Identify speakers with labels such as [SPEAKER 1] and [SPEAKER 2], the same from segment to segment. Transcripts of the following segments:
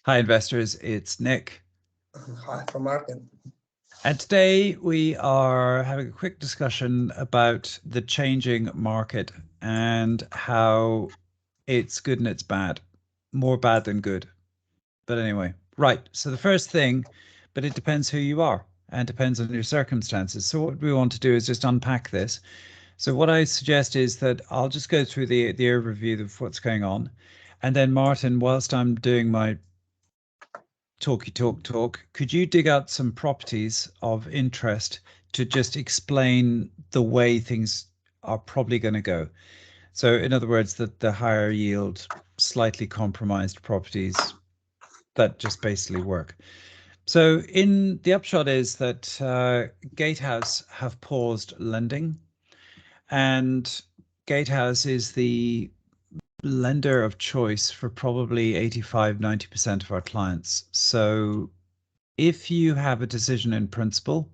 [SPEAKER 1] Hi, investors. It's Nick.
[SPEAKER 2] Hi from Martin.
[SPEAKER 1] And today we are having a quick discussion about the changing market and how it's good and it's bad. More bad than good. But anyway, right. So the first thing, but it depends who you are and depends on your circumstances. So what we want to do is just unpack this. So what I suggest is that I'll just go through the overview of what's going on. And then Martin, whilst I'm doing my talk, could you dig out some properties of interest to just explain the way things are probably going to go? So in other words, the higher yield, slightly compromised properties that just basically work. So in the upshot is that Gatehouse have paused lending, and Gatehouse is the lender of choice for probably 85–90% of our clients. So if you have a decision in principle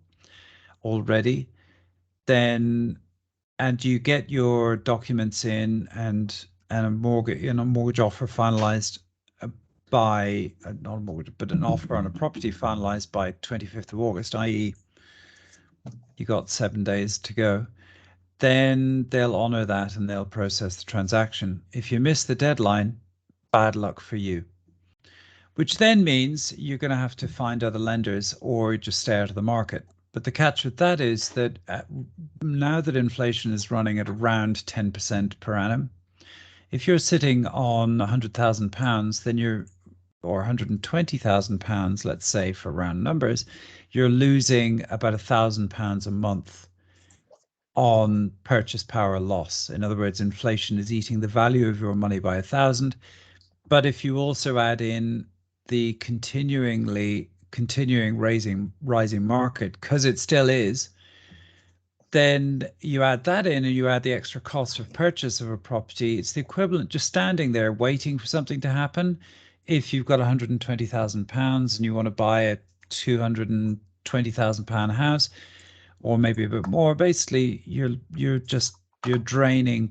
[SPEAKER 1] already, then and you get your documents in and a mortgage offer finalized by not a mortgage, but an offer on a property finalized by 25th of August, i.e., you got 7 days to go, then they'll honor that and they'll process the transaction. If you miss the deadline, bad luck for you. Which then means you're going to have to find other lenders or just stay out of the market. But the catch with that is that now that inflation is running at around 10% per annum, if you're sitting on £100,000, then you're, or £120,000, let's say for round numbers, you're losing about £1,000 a month on purchase power loss. In other words, inflation is eating the value of your money by 1,000. But if you also add in the continuing rising market, because it still is, then you add that in and you add the extra cost of purchase of a property. It's the equivalent just standing there waiting for something to happen. If you've got £120,000 and you want to buy a £220,000 house, or maybe a bit more, basically you're draining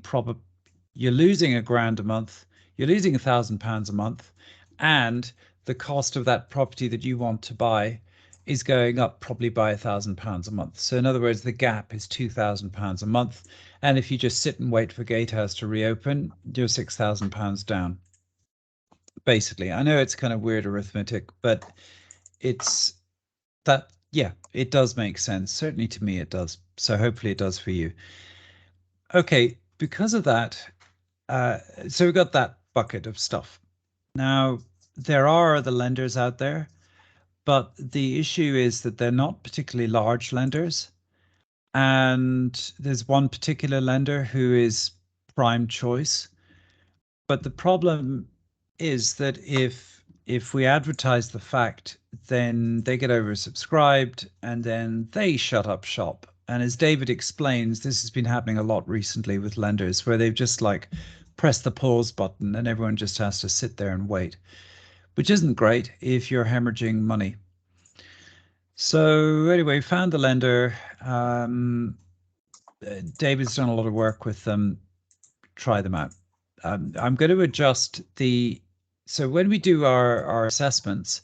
[SPEAKER 1] you're losing £1,000 a month, you're losing £1,000 a month, and the cost of that property that you want to buy is going up probably by £1,000 a month. So in other words, the gap is £2,000 a month. And if you just sit and wait for Gatehouse to reopen, you're £6,000 down. Basically, I know it's kind of weird arithmetic, but it's that, yeah, it does make sense. Certainly to me, it does. So hopefully it does for you. Okay, because of that, so we've got that bucket of stuff. Now, there are other lenders out there, but the issue is that they're not particularly large lenders. And there's one particular lender who is prime choice. But the problem is that if we advertise the fact, then they get oversubscribed and then they shut up shop. And as David explains, this has been happening a lot recently with lenders where they've just like pressed the pause button and everyone just has to sit there and wait, which isn't great if you're hemorrhaging money. So anyway, found the lender. David's done a lot of work with them. Try them out. I'm going to adjust so when we do our assessments,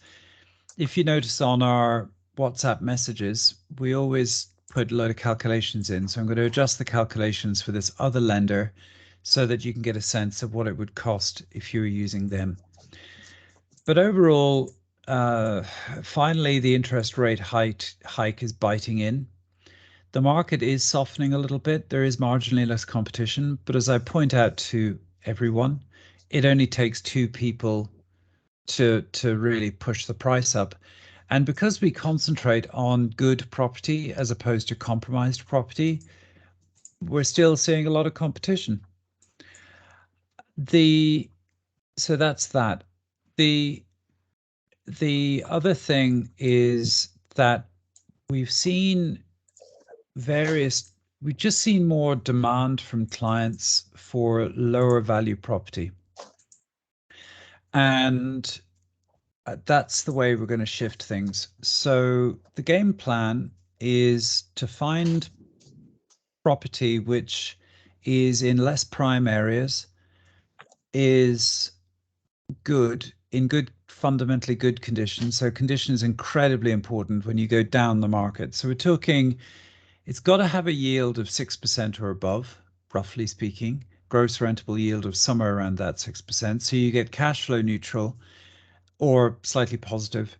[SPEAKER 1] if you notice on our WhatsApp messages, we always put a load of calculations in. So I'm going to adjust the calculations for this other lender so that you can get a sense of what it would cost if you were using them. But overall, finally, the interest rate hike is biting in. The market is softening a little bit. There is marginally less competition, but as I point out to everyone, it only takes two people to really push the price up. And because we concentrate on good property as opposed to compromised property, we're still seeing a lot of competition. So that's that. The other thing is that we've just seen more demand from clients for lower value property. And that's the way we're going to shift things. So the game plan is to find property which is in less prime areas, is good, in good fundamentally good conditions. So condition is incredibly important when you go down the market. So we're talking, it's got to have a yield of 6% or above, roughly speaking, gross rentable yield of somewhere around that 6%. So you get cash flow neutral or slightly positive,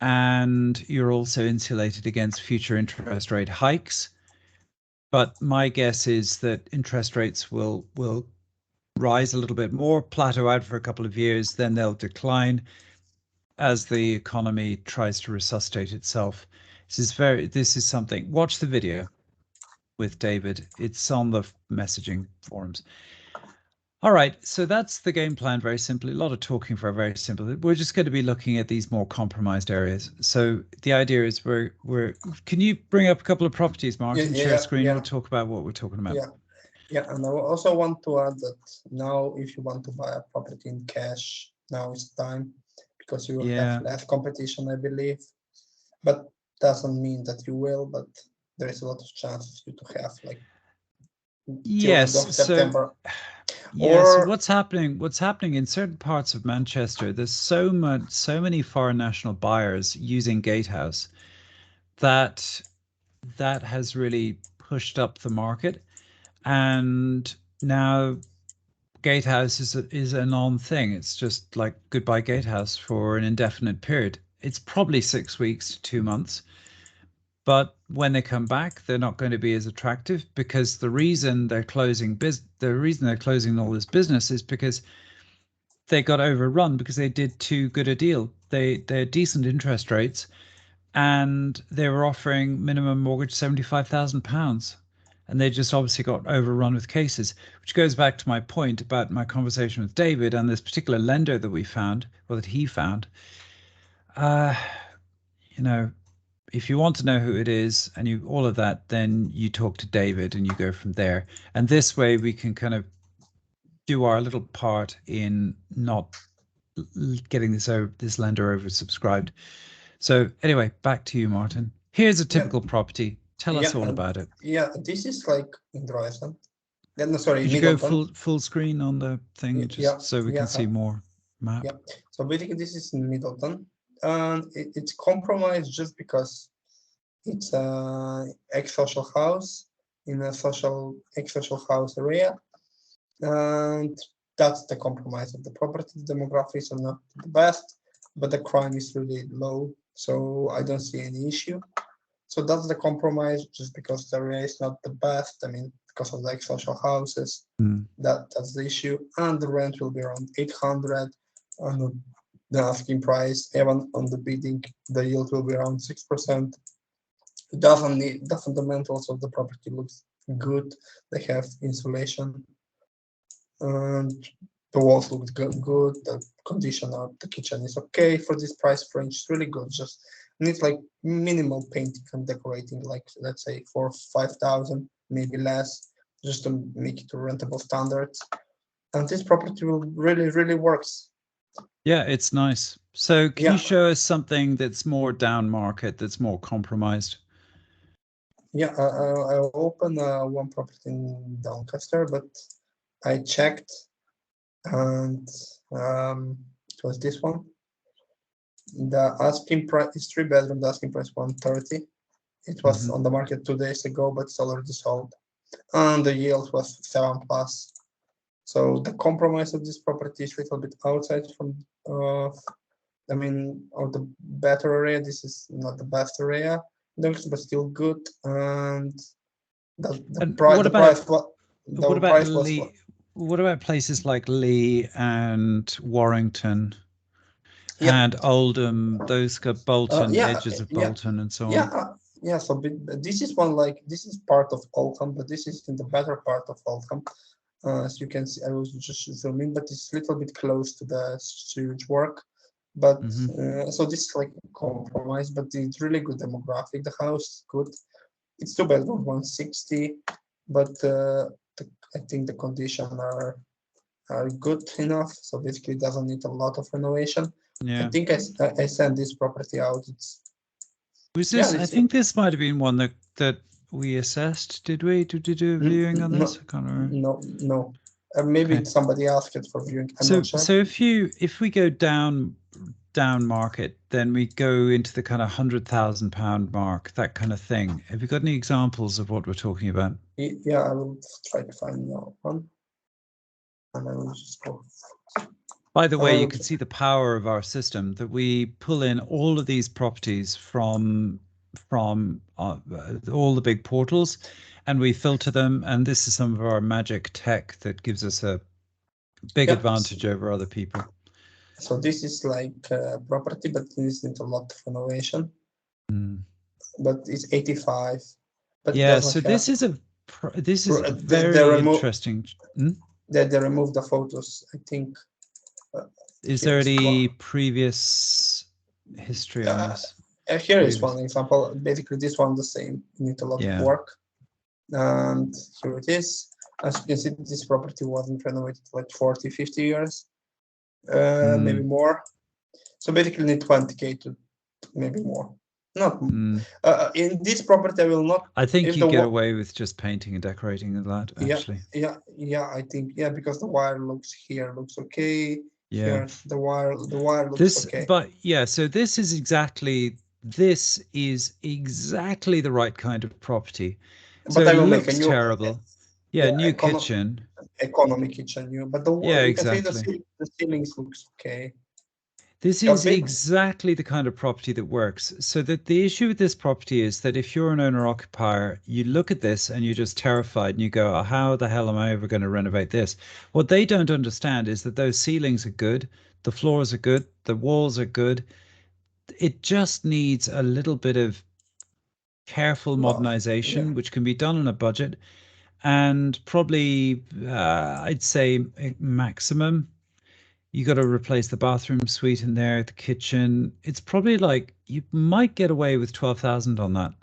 [SPEAKER 1] and you're also insulated against future interest rate hikes. But my guess is that interest rates will rise a little bit more, plateau out for a couple of years, then they'll decline as the economy tries to resuscitate itself. This is something. Watch the video with David. It's on the messaging forums. All right, so that's the game plan very simply. A lot of talking for a very simple. We're just going to be looking at these more compromised areas. So the idea is can you bring up a couple of properties, Mark, and share screen? We'll talk about what we're talking about.
[SPEAKER 2] Yeah, and I also want to add that now if you want to buy a property in cash, now is time, because you will have less competition, I believe. But doesn't mean that you will, but there is a lot of chances you to have like
[SPEAKER 1] yes,
[SPEAKER 2] till September.
[SPEAKER 1] Yes, what's happening in certain parts of Manchester, there's so many foreign national buyers using Gatehouse that has really pushed up the market, and now Gatehouse is a non-thing. It's just like goodbye Gatehouse for an indefinite period. It's probably 6 weeks to 2 months. But when they come back, they're not going to be as attractive, because the reason they're closing all this business is because they got overrun because they did too good a deal. They're decent interest rates, and they were offering minimum mortgage £75,000, and they just obviously got overrun with cases, which goes back to my point about my conversation with David and this particular lender that we found, or that he found. If you want to know who it is and all of that, then you talk to David and you go from there. And this way we can kind of do our little part in not getting this lender oversubscribed. So anyway, back to you, Martin. Here's a typical property. Tell us all about it.
[SPEAKER 2] Yeah, this is like in Drogheda. No, sorry,
[SPEAKER 1] Could you go full screen on the thing, so we can see more map?
[SPEAKER 2] Yeah. So basically, this is in Middleton, and it's compromised just because it's a ex-social house in a ex-social house area, and that's the compromise of the property. The demographics are not the best, but the crime is really low, so I don't see any issue. So that's the compromise, just because the area is not the best. I mean, because of the social houses, that's the issue. And the rent will be around 800, and the asking price, even on the bidding, the yield will be around 6%. The fundamentals of the property looks good. They have insulation, and the walls look good. The condition of the kitchen is okay for this price range. It's really good. Just needs like minimal painting and decorating, like let's say 4,000 or 5,000, maybe less, just to make it to rentable standards. And this property will really works.
[SPEAKER 1] Yeah, it's nice. So can you show us something that's more down market, that's more compromised?
[SPEAKER 2] Yeah, I opened one property in Doncaster, but I checked, and it was this one. The asking price is 3-bedroom. The asking price 130. It was on the market 2 days ago, but it's already sold, and the yield was 7+. So the compromise of this property is a little bit outside from, of the better area. This is not the best area, but still good. And
[SPEAKER 1] what about places like Lee and Warrington? And Oldham, those got Bolton, edges of Bolton, and so on.
[SPEAKER 2] So this is this is part of Oldham, but this is in the better part of Oldham. As you can see, I was just zooming, but it's a little bit close to the sewage work. But so this is like a compromise, but it's really good demographic. The house is good. It's 2-bedroom, 160, but I think the condition are good enough. So basically, it doesn't need a lot of renovation.
[SPEAKER 1] Yeah.
[SPEAKER 2] I think I sent this property out.
[SPEAKER 1] I think this might have been one that we assessed. Did we? Did you do a viewing on this? I can't remember.
[SPEAKER 2] No. Maybe somebody asked it for viewing. I'm not sure.
[SPEAKER 1] So if we go down down market, then we go into the kind of £100,000 mark, that kind of thing. Have you got any examples of what we're talking about?
[SPEAKER 2] Yeah, I will try to find that one. And I will just go.
[SPEAKER 1] By the way, you can see the power of our system, that we pull in all of these properties from all the big portals, and we filter them. And this is some of our magic tech that gives us a big advantage over other people.
[SPEAKER 2] So this is like property, but it needs a lot of innovation. But it's 85. But
[SPEAKER 1] yeah, so this is very interesting.
[SPEAKER 2] They removed the photos, I think.
[SPEAKER 1] Is there any previous history on this?
[SPEAKER 2] Here is one example. Basically, this one the same. You need a lot of work. And here it is. As you can see, this property wasn't renovated like 40, 50 years, maybe more. So basically, need 20K to maybe more. Not in this property, I will not.
[SPEAKER 1] I think you get away with just painting and decorating a lot. Actually,
[SPEAKER 2] yeah. I think because the wire looks okay.
[SPEAKER 1] Yeah,
[SPEAKER 2] here, the wire looks okay.
[SPEAKER 1] But yeah, so this is exactly the right kind of property.
[SPEAKER 2] But
[SPEAKER 1] so
[SPEAKER 2] I will
[SPEAKER 1] make
[SPEAKER 2] a new
[SPEAKER 1] terrible. New kitchen.
[SPEAKER 2] Economy kitchen, new. But you
[SPEAKER 1] exactly.
[SPEAKER 2] can see the ceilings looks okay.
[SPEAKER 1] This is exactly the kind of property that works. So that the issue with this property is that if you're an owner-occupier, you look at this and you're just terrified and you go, oh, how the hell am I ever going to renovate this? What they don't understand is that those ceilings are good, the floors are good, the walls are good. It just needs a little bit of careful modernization, which can be done on a budget. And probably, I'd say maximum, you got to replace the bathroom suite in there, the kitchen. It's probably like you might get away with 12,000 on that.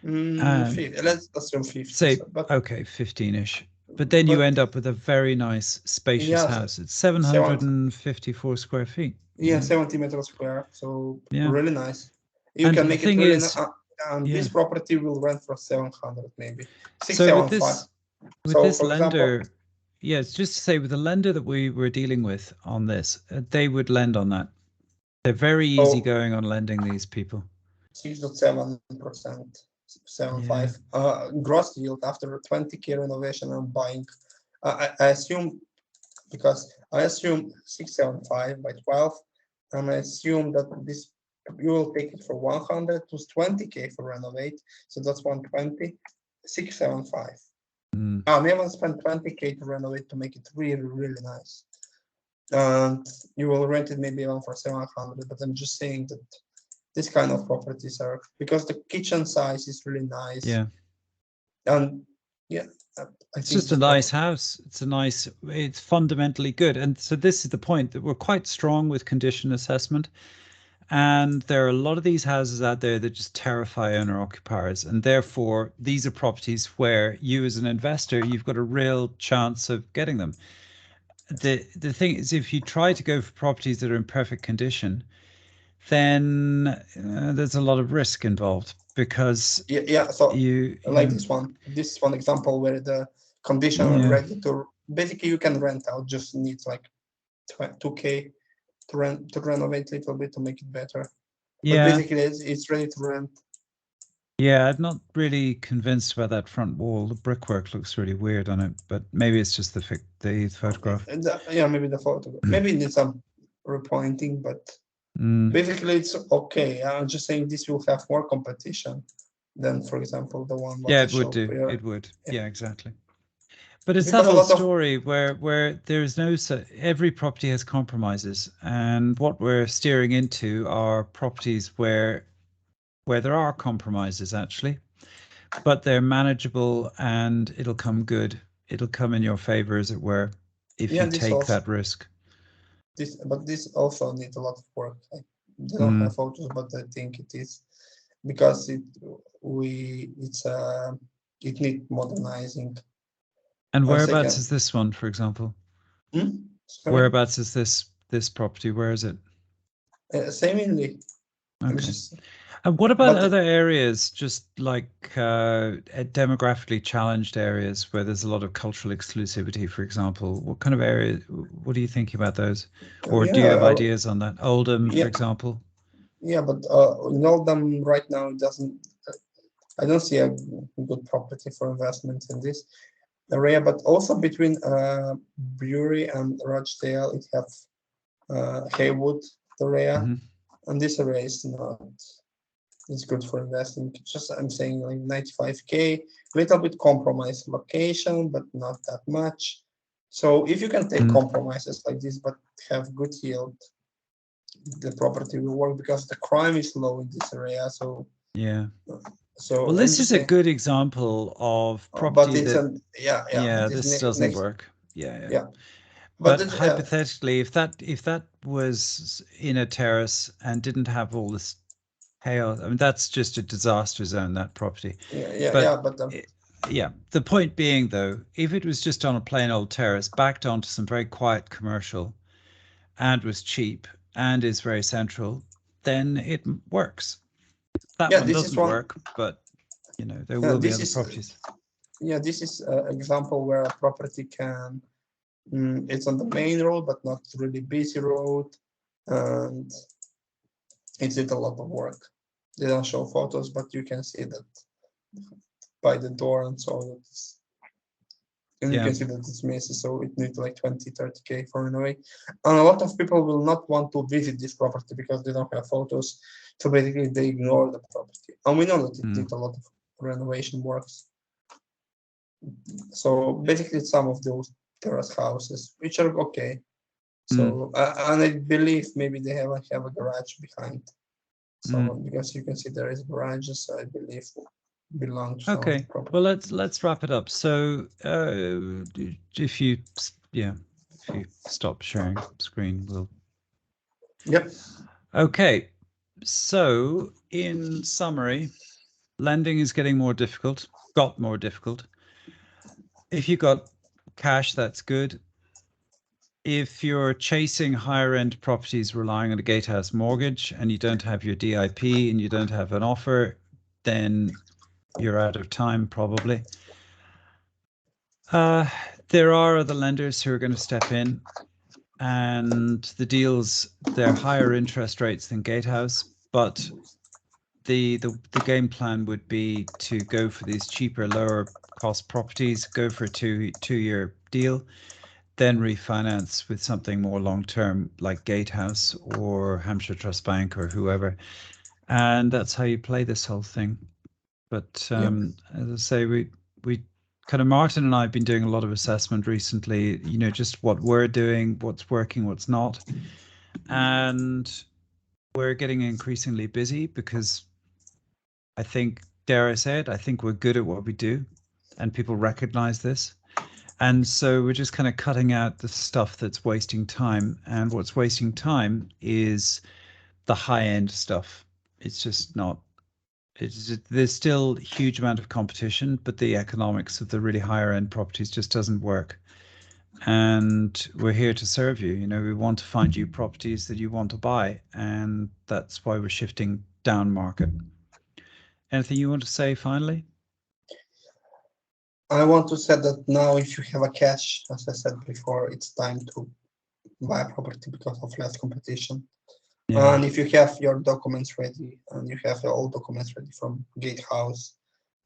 [SPEAKER 2] Let's assume 50.
[SPEAKER 1] Say, okay, 15-ish. But then you end up with a very nice, spacious house. It's 754 square feet.
[SPEAKER 2] Yeah, 70 meters square. So really nice. You can make it really nice. And this property will rent for 700, maybe 675.
[SPEAKER 1] With this lender. Yes, just to say, with the lender that we were dealing with on this, they would lend on that. They're very easygoing on lending, these people.
[SPEAKER 2] 6.7%, 7.5. Gross yield after 20K renovation and buying. I assume, because I assume 675 by 12, and I assume that this you will take it for 100 to 20K for renovate. So that's 120, 675. We haven't spent 20K to renovate to make it really, really nice. And you will rent it maybe even for 700, but I'm just saying that this kind of properties are, because the kitchen size is really nice.
[SPEAKER 1] Yeah.
[SPEAKER 2] And
[SPEAKER 1] it's just a nice house. It's fundamentally good. And so this is the point, that we're quite strong with condition assessment. And there are a lot of these houses out there that just terrify owner-occupiers. And therefore, these are properties where you as an investor, you've got a real chance of getting them. The thing is, if you try to go for properties that are in perfect condition, then there's a lot of risk involved, because
[SPEAKER 2] so this one example where the condition are ready to, basically you can rent out, just needs like 2K to renovate a little bit to make it better. But basically it's ready to rent.
[SPEAKER 1] I'm not really convinced about that front wall. The brickwork looks really weird on it, but maybe it's just the photograph.
[SPEAKER 2] Maybe the photo. Maybe it needs some repointing, but basically it's okay. I'm just saying this will have more competition than, for example, the one.
[SPEAKER 1] It would do. Here. It would. Yeah, exactly. But it's that whole story where there's every property has compromises, and what we're steering into are properties where there are compromises actually, but they're manageable and it'll come good. It'll come in your favor, as it were, if you take that risk.
[SPEAKER 2] But this also needs a lot of work. They don't have photos, but I think it is, because it needs modernizing.
[SPEAKER 1] And whereabouts is this one, for example? Whereabouts is this property? Where is it?
[SPEAKER 2] Seemingly.
[SPEAKER 1] Okay. And what about
[SPEAKER 2] But
[SPEAKER 1] other areas, just like demographically challenged areas where there's a lot of cultural exclusivity, for example? What kind of areas, what are you thinking about those? Or do you have
[SPEAKER 2] yeah,
[SPEAKER 1] ideas on that? Oldham, for
[SPEAKER 2] yeah,
[SPEAKER 1] example?
[SPEAKER 2] yeah. But in Oldham right now, it doesn't. I don't see a good property for investment in this area. But also between Bury and Rochdale, it have Haywood area,
[SPEAKER 1] Hmm.
[SPEAKER 2] and this area is not. It's good for investing. Just I'm saying like 95K, little bit compromise location, but not that much. So if you can take
[SPEAKER 1] Mm,
[SPEAKER 2] compromises like this, but have good yield, the property will work because the crime is low in this area. So
[SPEAKER 1] yeah. Well,
[SPEAKER 2] so I'm
[SPEAKER 1] this
[SPEAKER 2] just
[SPEAKER 1] is a
[SPEAKER 2] saying,
[SPEAKER 1] good example of
[SPEAKER 2] but
[SPEAKER 1] property
[SPEAKER 2] it's
[SPEAKER 1] that,
[SPEAKER 2] an yeah,
[SPEAKER 1] yeah,
[SPEAKER 2] but it's
[SPEAKER 1] this doesn't
[SPEAKER 2] next
[SPEAKER 1] work. Yeah, yeah.
[SPEAKER 2] yeah, but
[SPEAKER 1] But
[SPEAKER 2] it's,
[SPEAKER 1] hypothetically, if that was in a terrace and didn't have all this chaos, I mean, that's just a disaster zone, that property.
[SPEAKER 2] yeah,
[SPEAKER 1] But
[SPEAKER 2] but
[SPEAKER 1] yeah, the point being though, if it was just on a plain old terrace, backed onto some very quiet commercial and was cheap and is very central, then it works. That
[SPEAKER 2] yeah,
[SPEAKER 1] one
[SPEAKER 2] this is
[SPEAKER 1] doesn't
[SPEAKER 2] one.
[SPEAKER 1] work, but there will be
[SPEAKER 2] This
[SPEAKER 1] other
[SPEAKER 2] is
[SPEAKER 1] properties.
[SPEAKER 2] this is an example where a property can it's on the main road, but not really busy road, and it did a lot of work. They don't show photos, but you can see that by the door and so on. And you
[SPEAKER 1] Yeah.
[SPEAKER 2] can see that it's messy, so it needs like 20, 30K for renovate. And a lot of people will not want to visit this property because they don't have photos. So basically, they ignore the property. And we know that it
[SPEAKER 1] Mm,
[SPEAKER 2] did a lot of renovation works. So basically, it's some of those terrace houses, which are okay.
[SPEAKER 1] mm.
[SPEAKER 2] So, and I believe maybe they have a garage behind.
[SPEAKER 1] Mm.
[SPEAKER 2] So because you can see there is garages, I believe belong to some of the
[SPEAKER 1] Okay.
[SPEAKER 2] property.
[SPEAKER 1] Well, let's wrap it up. So, if you yeah, if you stop sharing screen, we'll.
[SPEAKER 2] Yep.
[SPEAKER 1] Okay. So, in summary, lending is getting more difficult, got more difficult. If you got cash, that's good. If you're chasing higher end properties relying on a gatehouse mortgage and you don't have your DIP and you don't have an offer, then you're out of time probably. Uh, there are other lenders who are going to step in, and the deals, they're higher interest rates than Gatehouse, but the game plan would be to go for these cheaper, lower cost properties, go for a two-year deal, then refinance with something more long term like Gatehouse or Hampshire Trust Bank or whoever. And that's how you play this whole thing. But
[SPEAKER 2] Yep.
[SPEAKER 1] as I say, we kind of Martin and I have been doing a lot of assessment recently. Just what we're doing, what's working, what's not, and we're getting increasingly busy because I think, dare I say it, I think we're good at what we do, and people recognize this. And so we're just kind of cutting out the stuff that's wasting time. And what's wasting time is the high end stuff. It's just not. There's still a huge amount of competition, but the economics of the really higher end properties just doesn't work. And we're here to serve you. We want to find you properties that you want to buy, and that's why we're shifting down market. Anything you want to say finally?
[SPEAKER 2] I want to say that now, if you have a cash, as I said before, it's time to buy a property because of less competition.
[SPEAKER 1] Yeah.
[SPEAKER 2] And if you have your documents ready and you have all documents ready from Gatehouse,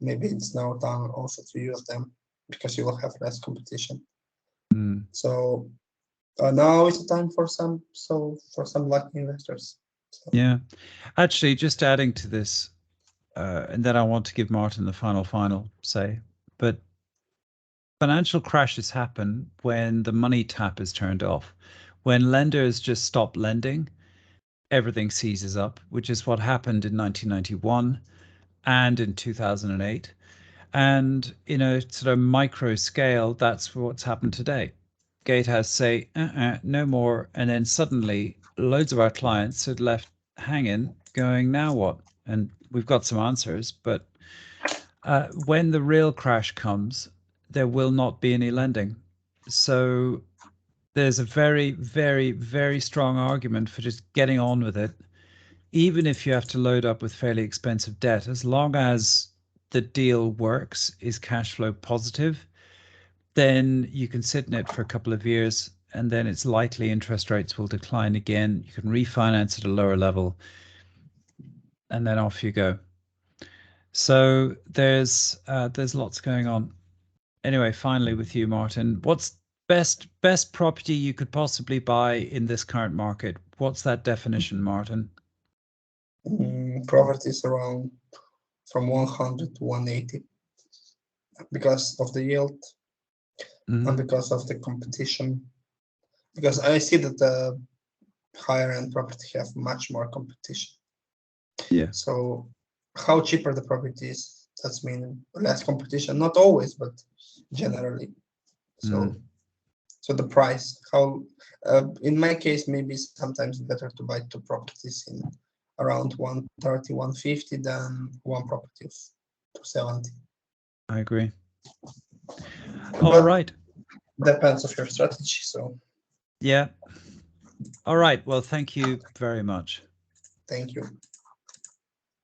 [SPEAKER 2] maybe it's now time also to use them because you will have less competition.
[SPEAKER 1] Mm.
[SPEAKER 2] So now is the time for some lucky investors. So,
[SPEAKER 1] Yeah. Actually, just adding to this, and then I want to give Martin the final say, but financial crashes happen when the money tap is turned off. When lenders just stop lending, everything seizes up, which is what happened in 1991 and in 2008. And in a sort of micro scale, that's what's happened today. Gatehouse say, no more. And then suddenly loads of our clients had left hanging going, now what? And we've got some answers, but when the real crash comes, there will not be any lending. So there's a very, very, very strong argument for just getting on with it, even if you have to load up with fairly expensive debt, as long as the deal works, is cash flow positive, then you can sit in it for a couple of years, and then it's likely interest rates will decline again. You can refinance at a lower level, and then off you go. So there's lots going on. Anyway, finally with you, Martin, what's best property you could possibly buy in this current market? What's that definition, Martin?
[SPEAKER 2] Properties around from 100 to 180 because of the yield and because of the competition. Because I see that the higher end property have much more competition.
[SPEAKER 1] Yeah.
[SPEAKER 2] So how cheaper the property is, that's mean less competition. Not always, but generally. So so the price, how in my case, maybe sometimes better to buy two properties in around 130, 150 than one property of 270.
[SPEAKER 1] I agree. All right.
[SPEAKER 2] Depends of your strategy. So
[SPEAKER 1] yeah. All right. Well, thank you very much.
[SPEAKER 2] thank you.